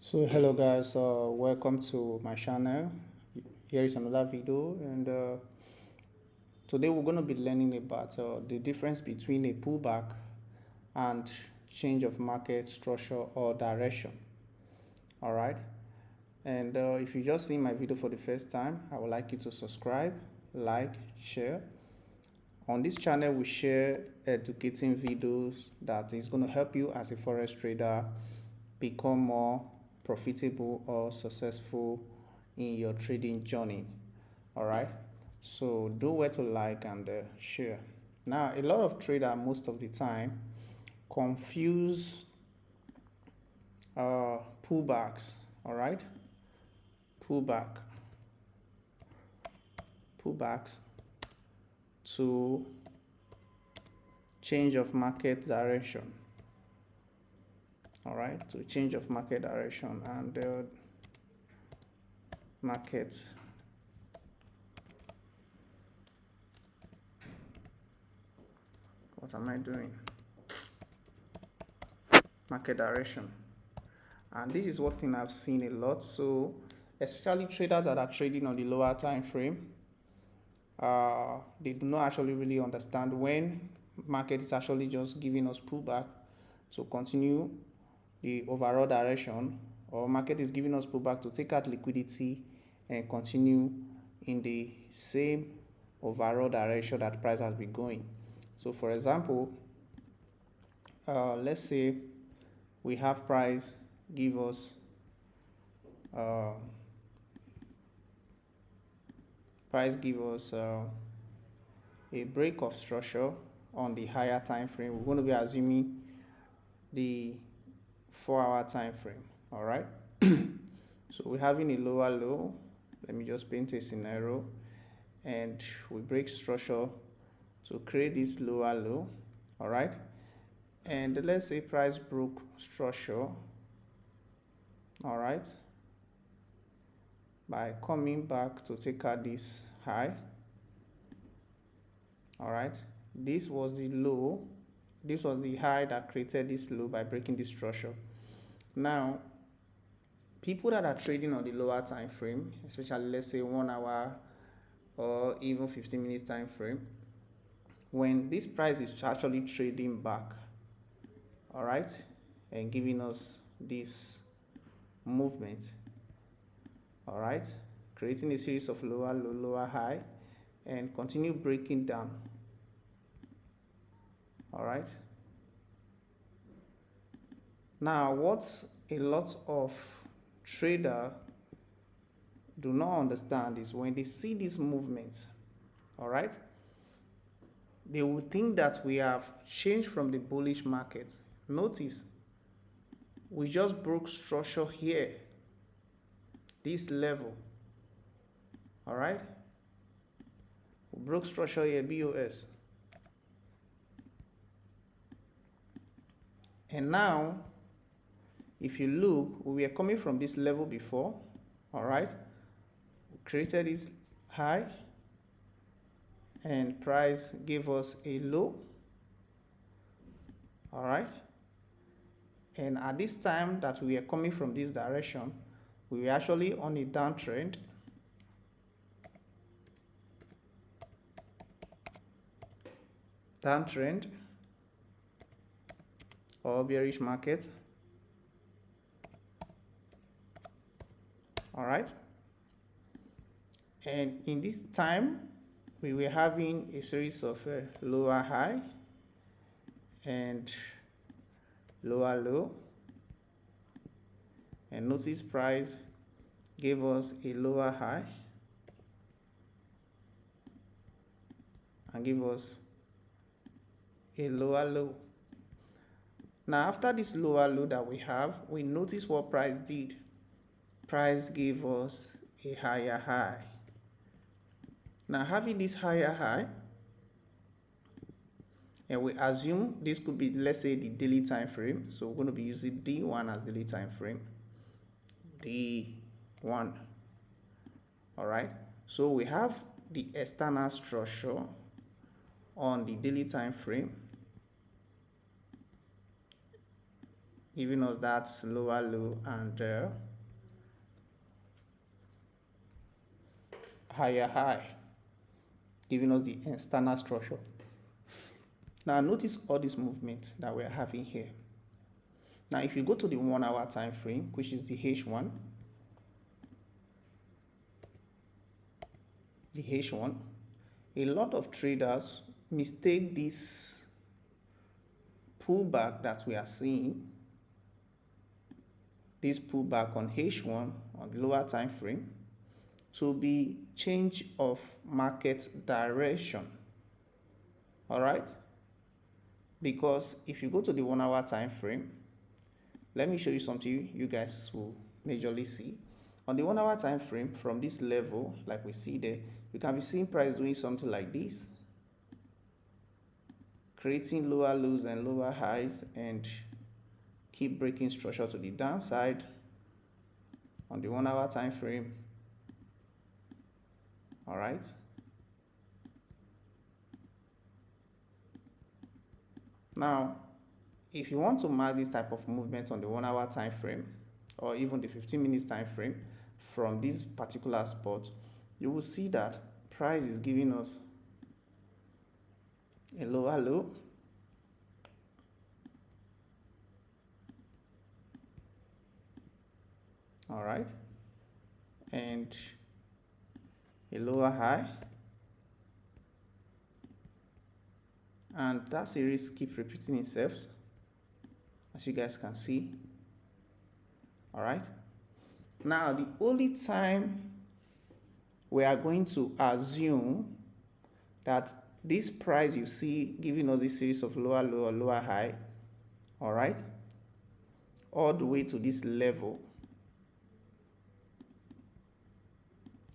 So hello guys, welcome to my channel. Here is another video, and today we're going to be learning about the difference between a pullback and change of market structure or direction. All right, and if you just see my video for the first time, I would like you to subscribe, like, share. On this channel we share educating videos that is going to help you as a forex trader become more profitable or successful in your trading journey. All right, so do well to like and share. Now, a lot of traders most of the time confuse pullbacks. All right, pullback pullbacks to change of market direction. All right, to change of market direction and market what am I doing market direction. And this is what thing I've seen a lot. So especially traders that are trading on the lower time frame, they do not actually really understand when market is actually just giving us pullback to continue the overall direction, or market is giving us pullback to take out liquidity and continue in the same overall direction that price has been going. So for example, let's say we have price give us a break of structure on the higher time frame. We're going to be assuming the 4-hour time frame. All right, so we're having a lower low. Let me just paint a scenario, and we break structure to create this lower low. All right, and let's say price broke structure. All right, by coming back to take out this high. All right, this was the low, this was the high that created this low by breaking this structure. Now, people that are trading on the lower time frame, especially let's say 1 hour or even 15 minutes time frame, when this price is actually trading back, all right, and giving us this movement, all right, creating a series of lower low, lower high, and continue breaking down. All right, now what a lot of traders do not understand is when they see this movement, all right, they will think that we have changed from the bullish market. Notice we just broke structure here, this level. All right, we broke structure here, BOS, and now if you look, we were coming from this level before. All right, we created this high and price gave us a low. All right, and at this time that we are coming from this direction, we were actually on a downtrend. Or bearish market. All right, and in this time we were having a series of lower high and lower low, and notice price gave us a lower high and give us a lower low. Now after this lower low that we have, we notice what price did. Price gave us a higher high. Now having this higher high, and we assume this could be, let's say, the daily time frame, so we're going to be using D1 as daily time frame, D1. All right, so we have the external structure on the daily time frame, giving us that lower low and higher high, giving us the external structure. Now notice all this movement that we're having here. Now if you go to the 1 hour time frame, which is the H1, a lot of traders mistake this pullback that we are seeing, this pullback on H1 on the lower time frame, to be change of market direction. All right, because if you go to the 1 hour time frame, let me show you something you guys will majorly see. On the 1 hour time frame, from this level, like we see there, you can be seeing price doing something like this, creating lower lows and lower highs, and keep breaking structure to the downside on the 1 hour time frame. All right, now if you want to mark this type of movement on the 1 hour time frame or even the 15 minutes time frame from this particular spot, you will see that price is giving us a lower low, all right, and a lower high, and that series keeps repeating itself, as you guys can see. All right, now the only time we are going to assume that this price you see giving us this series of lower low or lower high, all right, all the way to this level,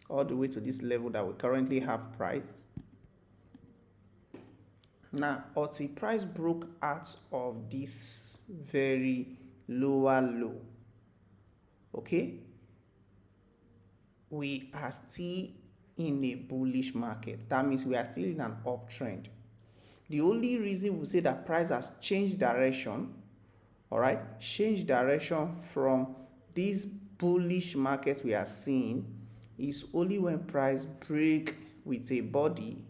that we currently have price. Now, until price broke out of this very lower low, okay, we are still in a bullish market. That means we are still in an uptrend. The only reason we say that price has changed direction, all right, changed direction from this bullish market we are seeing, is only when price break with a body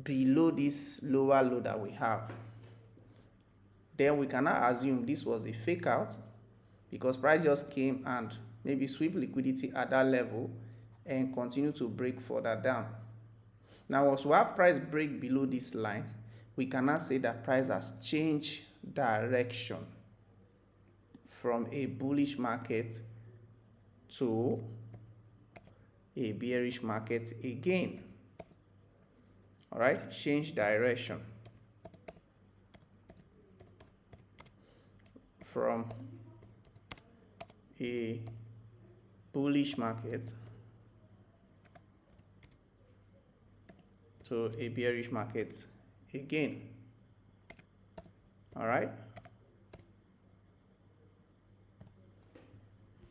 below this lower low that we have. Then we cannot assume this was a fake out, because price just came and maybe sweep liquidity at that level and continue to break further down. Now once we have price break below this line, we cannot say that price has changed direction from a bullish market to a bearish market again. All right, change direction from a bullish market to a bearish market again. All right,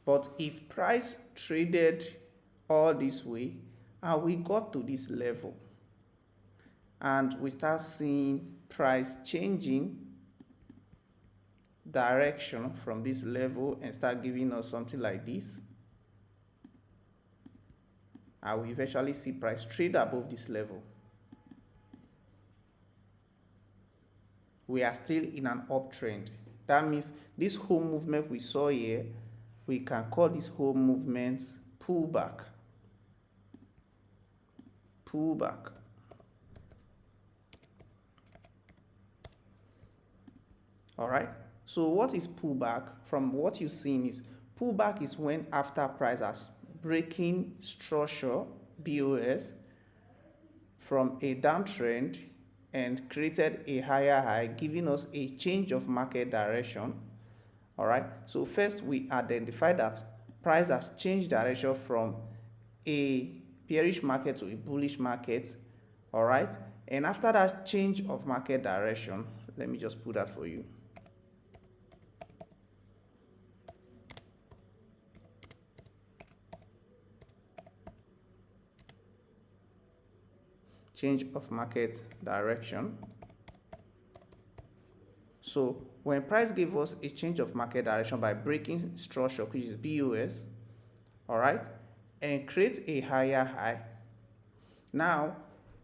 but if price traded all this way and we got to this level and we start seeing price changing direction from this level and start giving us something like this, I will eventually see price trade above this level. We are still in an uptrend. That means this whole movement we saw here, we can call this whole movement pullback. Pullback. All right. So what is pullback? From what you've seen is pullback is when after price has breaking structure, BOS, from a downtrend and created a higher high, giving us a change of market direction. All right. So first we identify that price has changed direction from a bearish market to a bullish market. All right. And after that change of market direction, let me just put that for you. Change of market direction. So when price gave us a change of market direction by breaking structure, which is BOS, all right, and create a higher high, now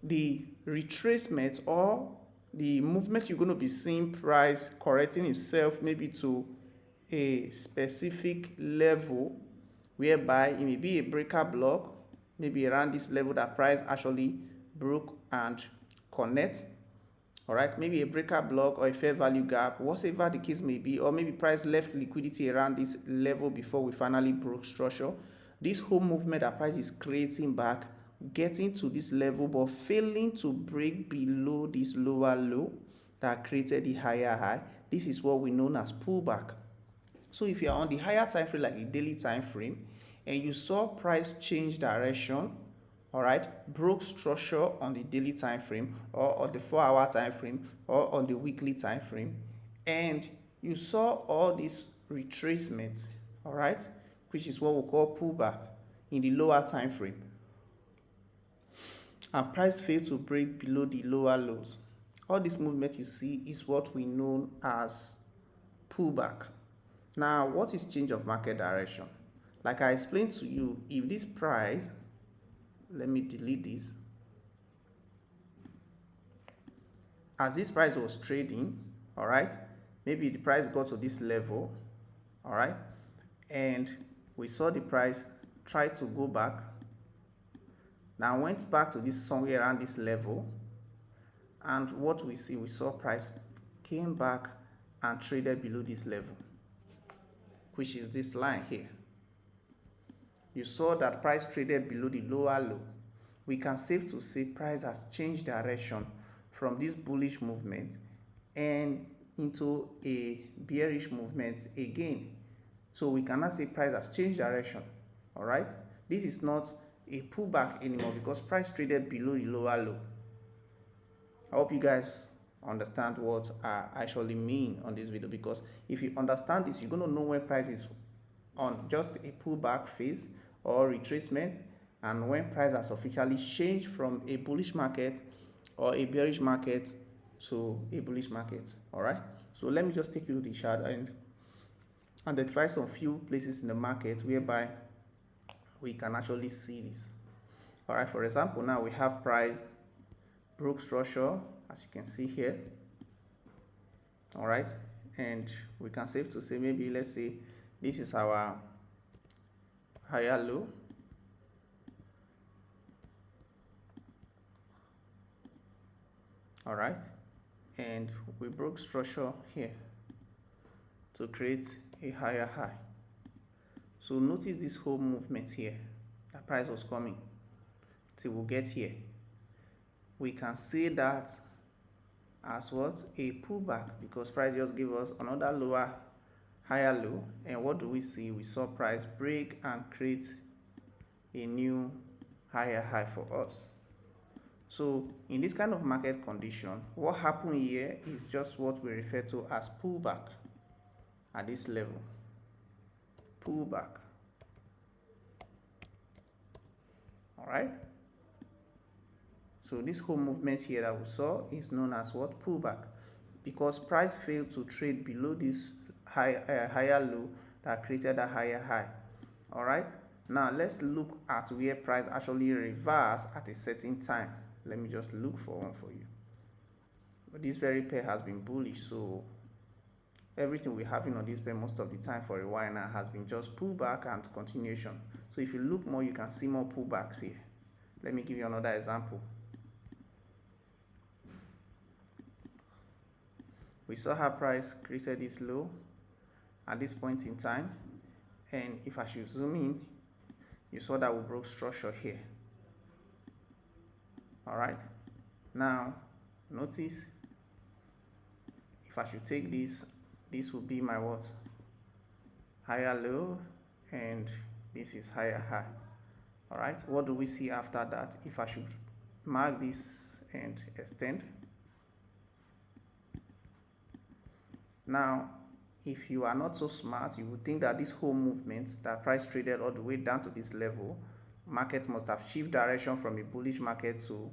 the retracement or the movement you're going to be seeing price correcting itself maybe to a specific level whereby it may be a breaker block, maybe around this level that price actually broke and connect. All right, maybe a breaker block or a fair value gap, whatever the case may be, or maybe price left liquidity around this level before we finally broke structure. This whole movement that price is creating back, getting to this level but failing to break below this lower low that created the higher high. This is what we know as pullback. So if you're on the higher time frame, like a daily time frame, and you saw price change direction, all right, broke structure on the daily time frame or on the 4-hour time frame or on the weekly time frame, and you saw all these retracements, all right, which is what we call pullback in the lower time frame, and price failed to break below the lower lows, all this movement you see is what we know as pullback. Now, what is change of market direction? Like I explained to you, if this price, let me delete this, as this price was trading, all right, maybe the price got to this level, all right, and we saw the price try to go back, now went back to this somewhere around this level, and what we see, we saw price came back and traded below this level, which is this line here. You saw that price traded below the lower low. We can safe to say price has changed direction from this bullish movement and into a bearish movement again. So we cannot say price has changed direction. All right, this is not a pullback anymore because price traded below the lower low. I hope you guys understand what I actually mean on this video, because if you understand this, you're going to know when price is on just a pullback phase or retracement, and when price has officially changed from a bullish market or a bearish market to a bullish market. All right, so let me just take you to the chart and identify some few places in the market whereby we can actually see this. All right, for example, now we have price broke structure, as you can see here. All right, and we can safe to say maybe let's say this is our higher low, all right, and we broke structure here to create a higher high. So notice this whole movement here, the price was coming till we get here. We can say that as what? A pullback, because price just gave us another lower higher low, and what do we see? We saw price break and create a new higher high for us. So in this kind of market condition, what happened here is just what we refer to as pullback at this level. Pullback. All right, so this whole movement here that we saw is known as what? Pullback, because price failed to trade below this higher low that created a higher high. All right, now let's look at where price actually reversed at a certain time. Let me just look for one for you. But this very pair has been bullish, so everything we're having on this pair most of the time for a while now has been just pullback and continuation. So if you look more, you can see more pullbacks here. Let me give you another example. We saw how price created this low at this point in time, and if I should zoom in, you saw that we broke structure here. All right, now notice if I should take this, this will be my what? Higher low, and this is higher high. All right, what do we see after that? If I should mark this and extend, now if you are not so smart, you would think that this whole movement that price traded all the way down to this level, market must have shifted direction from a bullish market to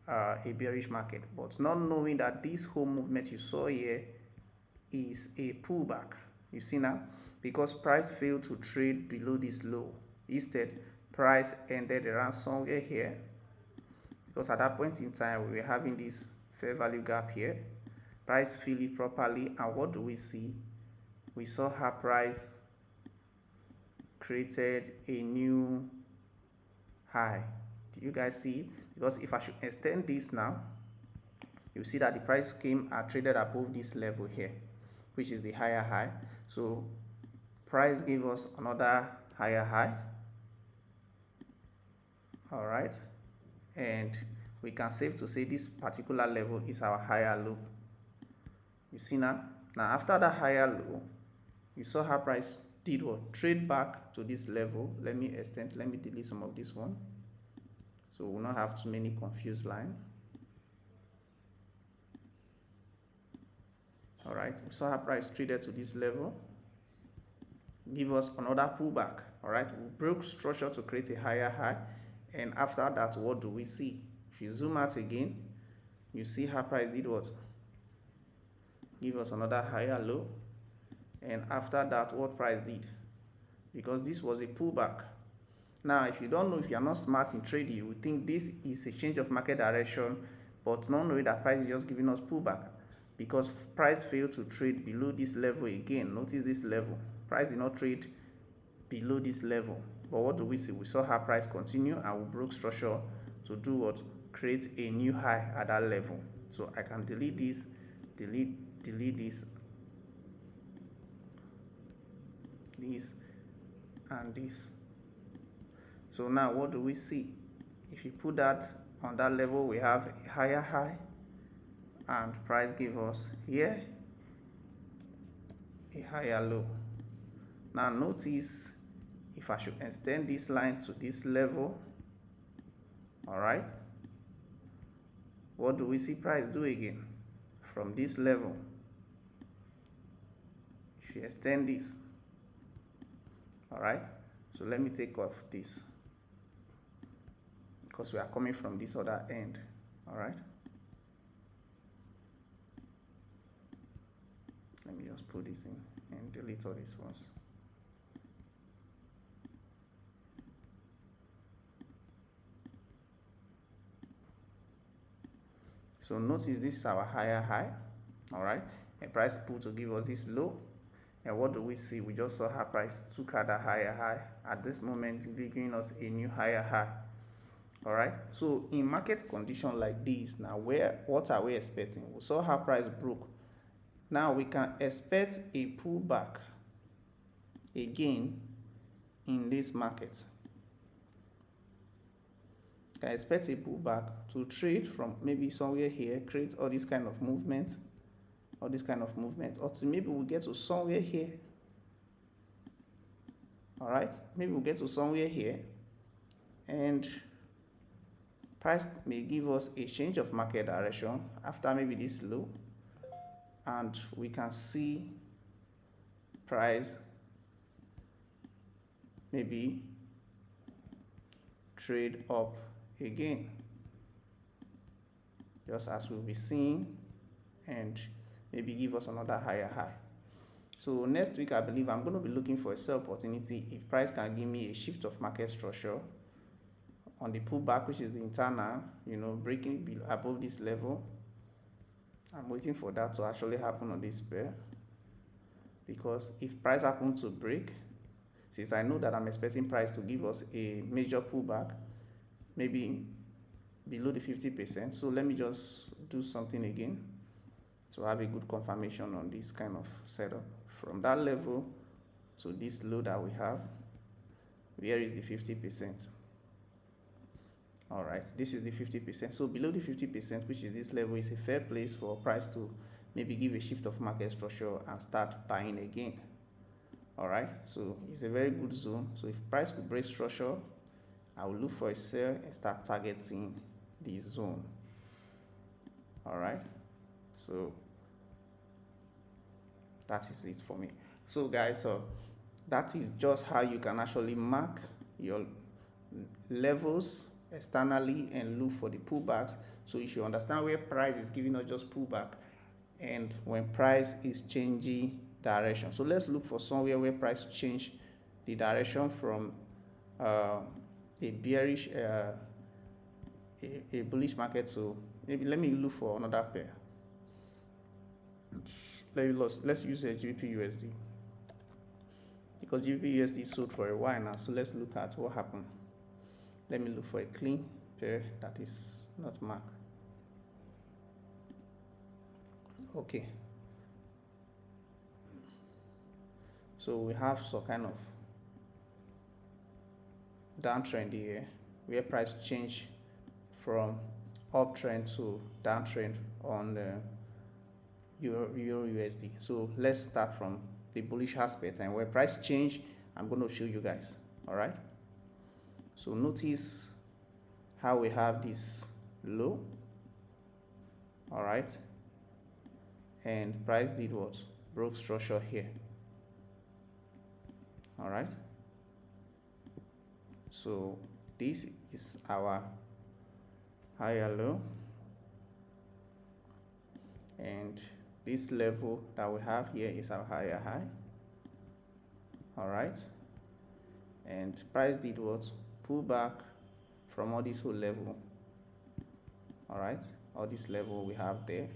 a bearish market, but not knowing that this whole movement you saw here is a pullback. You see now, because price failed to trade below this low. Instead, price ended around somewhere here, because at that point in time we were having this fair value gap here. Price filled it properly, and what do we see? We saw how price created a new high. Do you guys see it? Because if I should extend this now, you see that the price came and traded above this level here, which is the higher high. So price gave us another higher high. All right, and we can safe to say this particular level is our higher low. You see now after that higher low, you saw how price did what? Trade back to this level. Let me delete some of this one, so we'll not have too many confused lines. All right, we saw how price traded to this level, give us another pullback. All right, we broke structure to create a higher high, and after that, what do we see? If you zoom out again, you see how price did what? Give us another higher low, and after that, what price did? Because this was a pullback. Now, if you don't know, if you are not smart in trading, you would think this is a change of market direction, but not knowing that price is just giving us pullback, because price failed to trade below this level again. Notice this level. Price did not trade below this level. But what do we see? We saw how price continue, and we broke structure to do what? Create a new high at that level. So I can delete this, delete this, and this. So now what do we see? If you put that on that level, we have a higher high, and price give us here a higher low. Now notice, if I should extend this line to this level, all right, what do we see price do again? From this level, if you extend this, all right, so let me take off this, because we are coming from this other end. All right, let me just put this in and delete all these ones. So notice this is our higher high. All right, and price pull to give us this low, and what do we see? We just saw how price took out a higher high at this moment, giving us a new higher high. All right, so in market condition like this, now what are we expecting? We saw how price broke. Now we can expect a pullback again in this market. Can expect a pullback to trade from maybe somewhere here, create all this kind of movement, or to maybe we'll get to somewhere here. All right, maybe we'll get to somewhere here, and price may give us a change of market direction after maybe this low, and we can see price maybe trade up again, just as we'll be seeing, and maybe give us another higher high. So next week, I believe I'm going to be looking for a sell opportunity if price can give me a shift of market structure on the pullback, which is the internal, breaking above this level. I'm waiting for that to actually happen on this pair, because if price happens to break, since I know that I'm expecting price to give us a major pullback, maybe below the 50%. So let me just do something again to have a good confirmation on this kind of setup. From that level to this low that we have, where is the 50%? All right, this is the 50%. So below the 50%, which is this level, is a fair place for price to maybe give a shift of market structure and start buying again. All right, so it's a very good zone. So if price could break structure, I will look for a sell and start targeting this zone. All right, so that is it for me. So guys, that is just how you can actually mark your levels externally and look for the pullbacks. So you should understand where price is giving us just pullback, and when price is changing direction. So let's look for somewhere where price change the direction from a bearish a bullish market. So maybe let me look for another pair. Let's use a GBP/USD, because GBP/USD sold for a while now. So let's look at what happened. Let me look for a clean pair that is not marked. Okay, so we have some kind of downtrend here where price change from uptrend to downtrend on the Euro USD. So let's start from the bullish aspect, and where price change, I'm going to show you guys. All right, so notice how we have this low. All right, and price did what? Broke structure here. All right, so this is our higher low, and this level that we have here is our higher high. All right, and price did what? Pull back from all this whole level. All right, all this level we have there,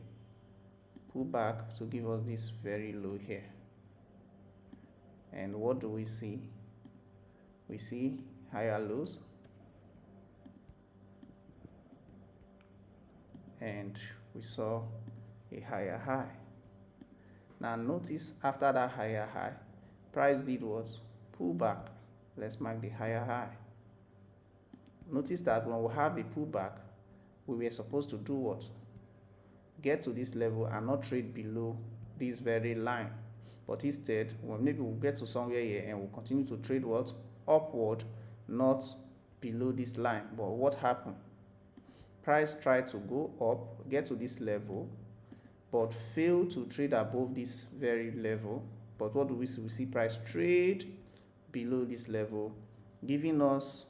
pull back to give us this very low here. And what do we see? We see higher lows, and we saw a higher high. Now notice after that higher high, price did what? Pull back. Let's mark the higher high. Notice that when we have a pullback, we were supposed to do what? Get to this level and not trade below this very line. But instead, well, maybe we'll get to somewhere here and we'll continue to trade what? Upward, not below this line. But what happened? Price tried to go up, get to this level, but failed to trade above this very level. But what do we see? We see price trade below this level, giving us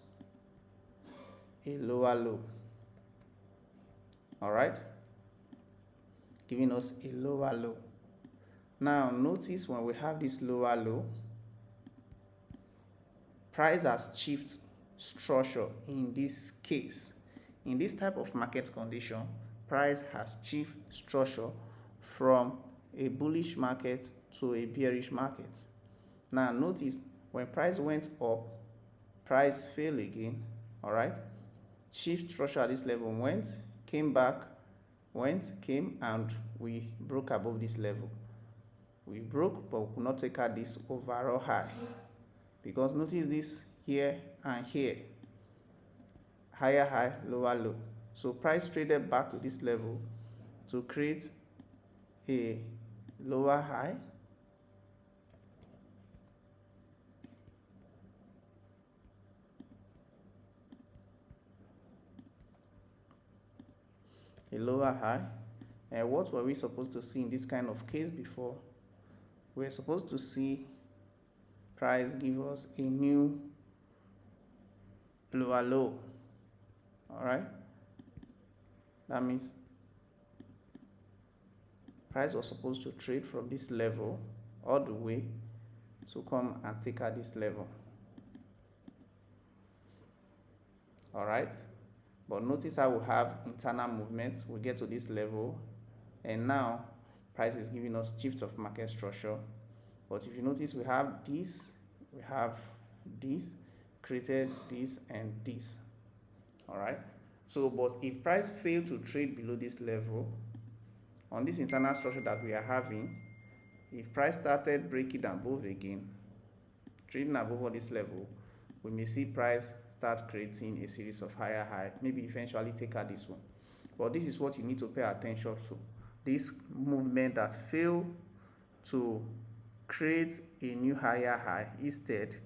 a lower low. All right, giving us a lower low. Now notice when we have this lower low, price has shifted structure. In this case, in this type of market condition, price has shifted structure from a bullish market to a bearish market. Now notice when price went up, price fell again. All right, shift structure at this level, went, came back, went, came, and we broke above this level. We broke, but we could not take out this overall high, because notice this here and here, higher high, lower low. So price traded back to this level to create a lower high, and what were we supposed to see in this kind of case before? We're supposed to see price give us a new lower low. All right, that means price was supposed to trade from this level all the way to come and take out this level. All right, but notice how we have internal movements. We get to this level, and now price is giving us shift of market structure. But if you notice, we have this, created this, and this. All right, so but if price failed to trade below this level on this internal structure that we are having, if price started breaking above again, trading above this level, we may see price start creating a series of higher high, maybe eventually take out this one. But this is what you need to pay attention to. This movement that failed to create a new higher high, instead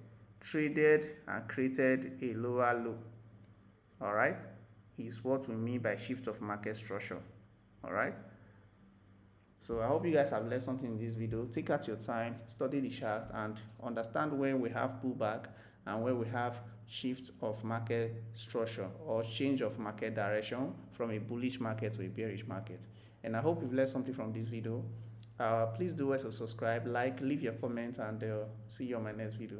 traded and created a lower low. All right, is what we mean by shift of market structure. All right, so I hope you guys have learned something in this video. Take out your time, study the chart, and understand where we have pullback and where we have shift of market structure or change of market direction from a bullish market to a bearish market. And I hope you've learned something from this video. Please do also subscribe, like, leave your comments, and see you on my next video.